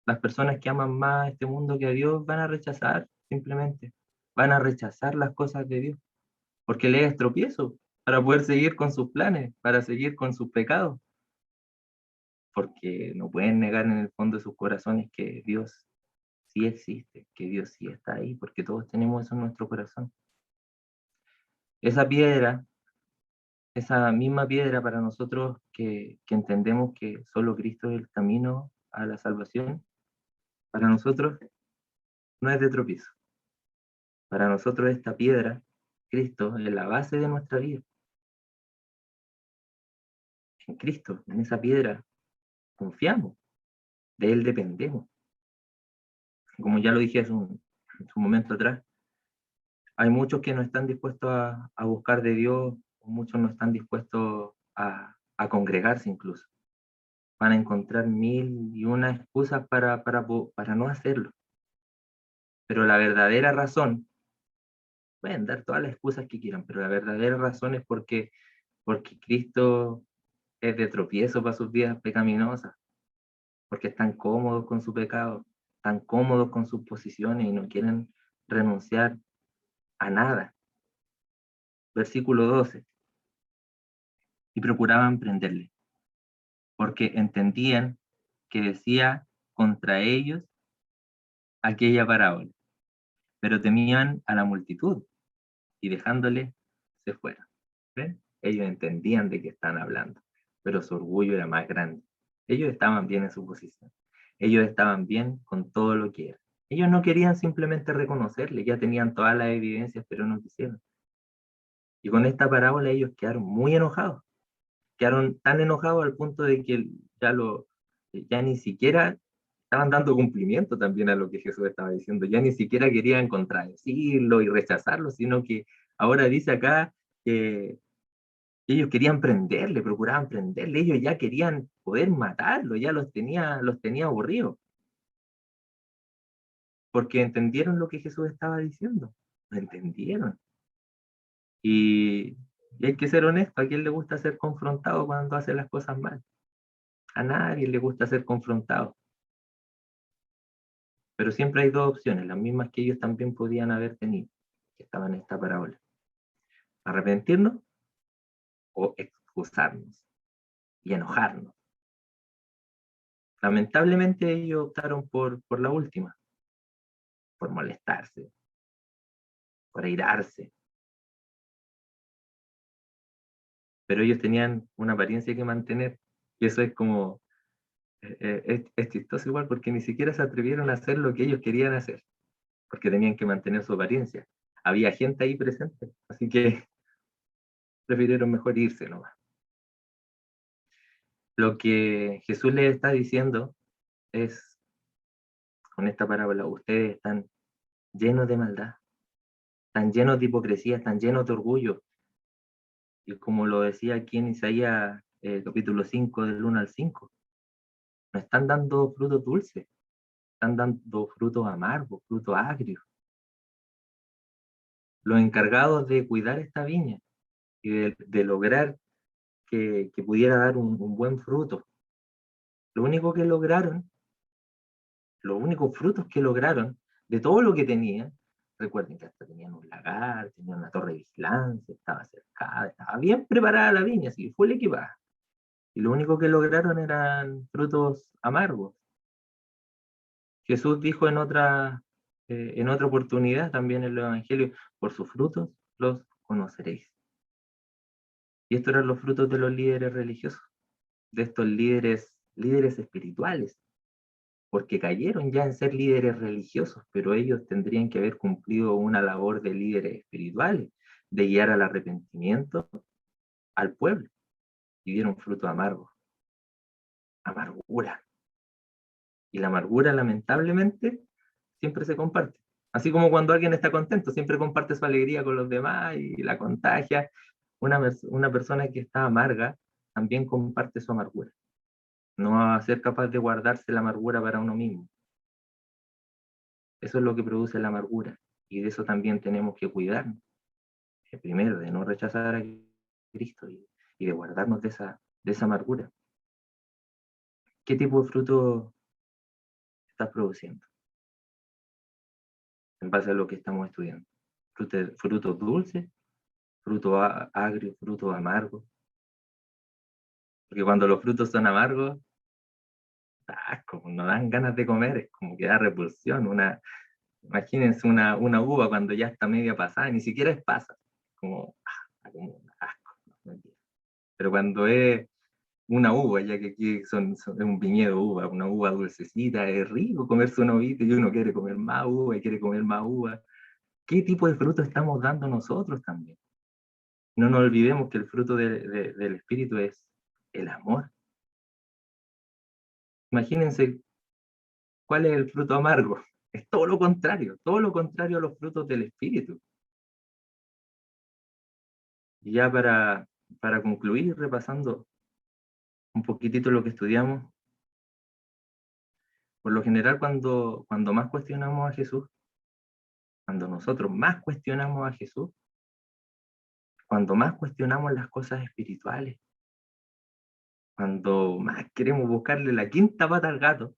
Las personas que aman más este mundo que a Dios van a rechazar simplemente, van a rechazar las cosas de Dios, porque les es tropiezo para poder seguir con sus planes, para seguir con sus pecados. porque no pueden negar en el fondo de sus corazones que Dios sí existe, que Dios sí está ahí, porque todos tenemos eso en nuestro corazón. Esa piedra, esa misma piedra para nosotros que entendemos que solo Cristo es el camino a la salvación, para nosotros no es de tropiezo. Para nosotros esta piedra, Cristo, es la base de nuestra vida. En Cristo, en esa piedra, confiamos, de Él dependemos. Como ya lo dije hace un momento atrás, hay muchos que no están dispuestos a buscar de Dios, muchos no están dispuestos a congregarse incluso. Van a encontrar mil y una excusas para no hacerlo. Pero la verdadera razón, pueden dar todas las excusas que quieran, pero la verdadera razón es porque Cristo es de tropiezo para sus vidas pecaminosas, porque están cómodos con su pecado, están cómodos con sus posiciones y no quieren renunciar a nada. Versículo 12. Y procuraban prenderle, porque entendían que decía contra ellos aquella parábola, pero temían a la multitud y dejándole se fueron. ¿Ven? Ellos entendían de qué están hablando, pero su orgullo era más grande. Ellos estaban bien en su posición. Ellos estaban bien con todo lo que era. Ellos no querían simplemente reconocerle, ya tenían todas las evidencias, pero no quisieron. Y con esta parábola ellos quedaron muy enojados. Quedaron tan enojados al punto de que ya ni siquiera estaban dando cumplimiento también a lo que Jesús estaba diciendo. Ya ni siquiera querían contradecirlo y rechazarlo, sino que ahora dice acá que ellos querían prenderle, procuraban prenderle, ellos ya querían poder matarlo, ya los tenía aburridos, porque entendieron lo que Jesús estaba diciendo, lo entendieron. Y hay que ser honesto, ¿a quién le gusta ser confrontado cuando hace las cosas mal? A nadie le gusta ser confrontado. Pero siempre hay dos opciones, las mismas que ellos también podían haber tenido, que estaban en esta parábola. Arrepentirnos o excusarnos y enojarnos. Lamentablemente ellos optaron por la última, por molestarse, por airarse. Pero ellos tenían una apariencia que mantener, y eso es como, es chistoso igual, porque ni siquiera se atrevieron a hacer lo que ellos querían hacer, porque tenían que mantener su apariencia. Había gente ahí presente, así que prefirieron mejor irse nomás. Lo que Jesús les está diciendo es, con esta parábola, ustedes están llenos de maldad, están llenos de hipocresía, están llenos de orgullo. Y como lo decía aquí en Isaías capítulo 5, del 1 al 5, no están dando frutos dulces, están dando frutos amargos, frutos agrios. Los encargados de cuidar esta viña y de lograr que pudiera dar un buen fruto, lo único que lograron, los únicos frutos que lograron de todo lo que tenían, recuerden que hasta tenían un lagar, tenían una torre de vigilancia, estaba cercada, estaba bien preparada la viña, así fue el equipaje. Y lo único que lograron eran frutos amargos. Jesús dijo en otra oportunidad también en el Evangelio, por sus frutos los conoceréis. Y estos eran los frutos de los líderes religiosos, de estos líderes espirituales, porque cayeron ya en ser líderes religiosos, pero ellos tendrían que haber cumplido una labor de líderes espirituales, de guiar al arrepentimiento al pueblo, y dieron fruto amargo, amargura. Y la amargura, lamentablemente, siempre se comparte. Así como cuando alguien está contento, siempre comparte su alegría con los demás y la contagia. Una persona que está amarga también comparte su amargura. No va a ser capaz de guardarse la amargura para uno mismo. Eso es lo que produce la amargura. Y de eso también tenemos que cuidarnos. Primero, de no rechazar a Cristo y de guardarnos de esa amargura. ¿Qué tipo de fruto estás produciendo en base a lo que estamos estudiando? ¿Frutos dulces? ¿Fruto agrio? ¿Fruto amargo? Porque cuando los frutos son amargos, da asco, no dan ganas de comer, es como que da repulsión. Imagínense una uva cuando ya está media pasada, ni siquiera es pasa, como un asco. No, mentira. Pero cuando es una uva, ya que aquí es un viñedo uva, una uva dulcecita, es rico comerse una uvita y uno quiere comer más uva y quiere comer más uva. ¿Qué tipo de fruto estamos dando nosotros también? No nos olvidemos que el fruto del Espíritu es el amor. Imagínense cuál es el fruto amargo. Es todo lo contrario a los frutos del Espíritu. Y ya para concluir, repasando un poquitito lo que estudiamos, por lo general cuando más cuestionamos a Jesús, cuando nosotros más cuestionamos a Jesús, cuando más cuestionamos las cosas espirituales, cuando más queremos buscarle la quinta pata al gato,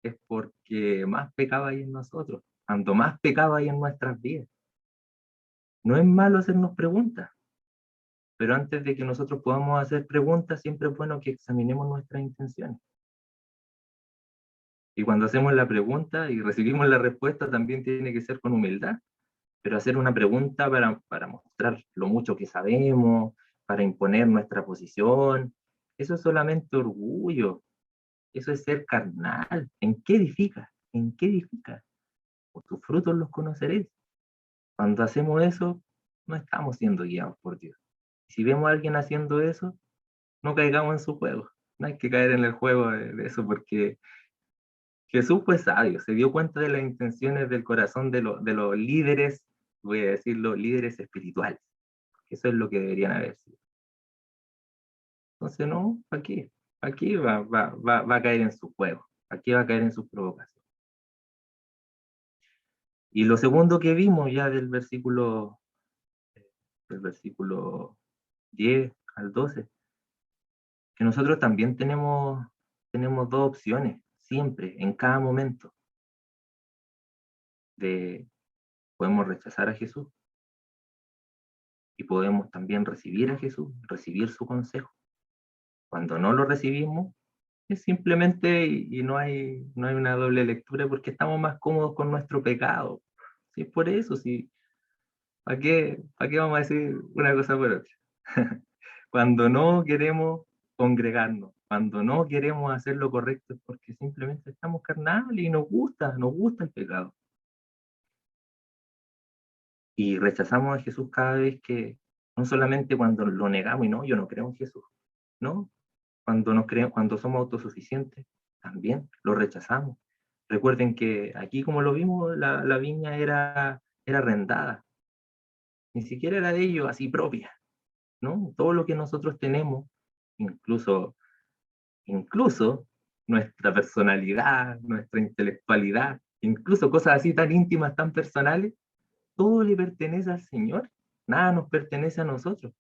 es porque más pecado hay en nosotros, cuando más pecado hay en nuestras vidas. No es malo hacernos preguntas, pero antes de que nosotros podamos hacer preguntas, siempre es bueno que examinemos nuestras intenciones. Y cuando hacemos la pregunta y recibimos la respuesta, también tiene que ser con humildad, pero hacer una pregunta para mostrar lo mucho que sabemos, para imponer nuestra posición, eso es solamente orgullo, eso es ser carnal. ¿En qué edifica? ¿En qué edifica? Por tus frutos los conoceréis. Cuando hacemos eso, no estamos siendo guiados por Dios. Si vemos a alguien haciendo eso, no caigamos en su juego. No hay que caer en el juego de eso, porque Jesús fue sabio, se dio cuenta de las intenciones del corazón de los líderes, voy a decirlo, líderes espirituales. Eso es lo que deberían haber sido. Entonces, no, aquí va a caer en su juego, aquí va a caer en sus provocaciones. Y lo segundo que vimos ya del versículo 10 al 12, que nosotros también tenemos dos opciones, siempre, en cada momento, de podemos rechazar a Jesús y podemos también recibir a Jesús, recibir su consejo. Cuando no lo recibimos, es simplemente, y no hay una doble lectura, porque estamos más cómodos con nuestro pecado. Sí, por eso, sí. ¿Para qué vamos a decir una cosa por otra? Cuando no queremos congregarnos, cuando no queremos hacer lo correcto, es porque simplemente estamos carnales y nos gusta el pecado. Y rechazamos a Jesús cada vez que, no solamente cuando lo negamos y no, yo no creo en Jesús, no, cuando somos autosuficientes, también lo rechazamos. Recuerden que aquí, como lo vimos, la viña era arrendada, ni siquiera era de ellos, así propia, ¿no? Todo lo que nosotros tenemos, incluso, incluso nuestra personalidad, nuestra intelectualidad, incluso cosas así tan íntimas, tan personales, todo le pertenece al Señor, nada nos pertenece a nosotros.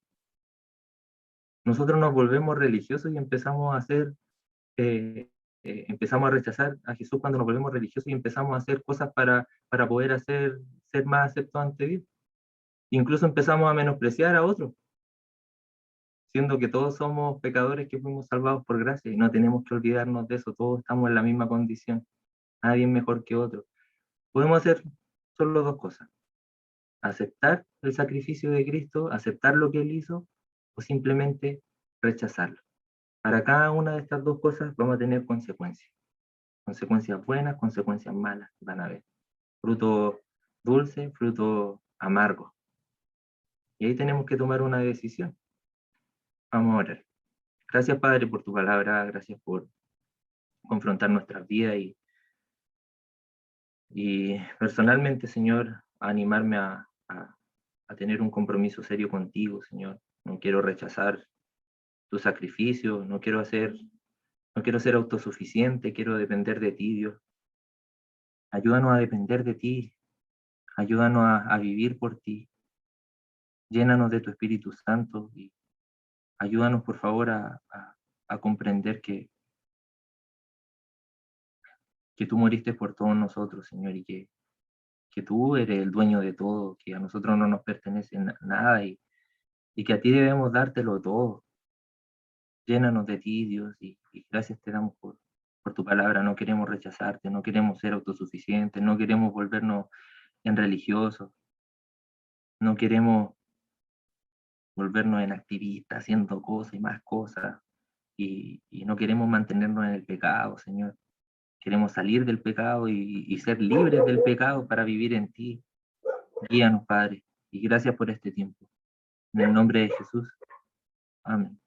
Nosotros nos volvemos religiosos y empezamos a rechazar a Jesús cuando nos volvemos religiosos y empezamos a hacer cosas para poder ser más aceptos ante Dios. Incluso empezamos a menospreciar a otros, siendo que todos somos pecadores que fuimos salvados por gracia y no tenemos que olvidarnos de eso, todos estamos en la misma condición, nadie es mejor que otro. Podemos hacer solo dos cosas: aceptar el sacrificio de Cristo, aceptar lo que Él hizo, o simplemente rechazarlo. Para cada una de estas dos cosas vamos a tener consecuencias. Consecuencias buenas, consecuencias malas, van a ver. Fruto dulce, fruto amargo. Y ahí tenemos que tomar una decisión. Vamos a orar. Gracias, Padre, por tu palabra, gracias por confrontar nuestras vidas y personalmente, Señor, a animarme a tener un compromiso serio contigo, Señor. No quiero rechazar tu sacrificio, no quiero ser autosuficiente, quiero depender de ti, Dios. Ayúdanos a depender de ti, ayúdanos a vivir por ti, llénanos de tu Espíritu Santo y ayúdanos, por favor, a comprender que tú moriste por todos nosotros, Señor, y que tú eres el dueño de todo, que a nosotros no nos pertenece nada y que a ti debemos dártelo todo. Llénanos de ti, Dios, y gracias te damos por tu palabra, no queremos rechazarte, no queremos ser autosuficientes, no queremos volvernos en religiosos, no queremos volvernos en activistas, haciendo cosas y más cosas, y no queremos mantenernos en el pecado, Señor. Queremos salir del pecado y ser libres del pecado para vivir en ti. Guíanos, Padre, y gracias por este tiempo. En el nombre de Jesús. Amén.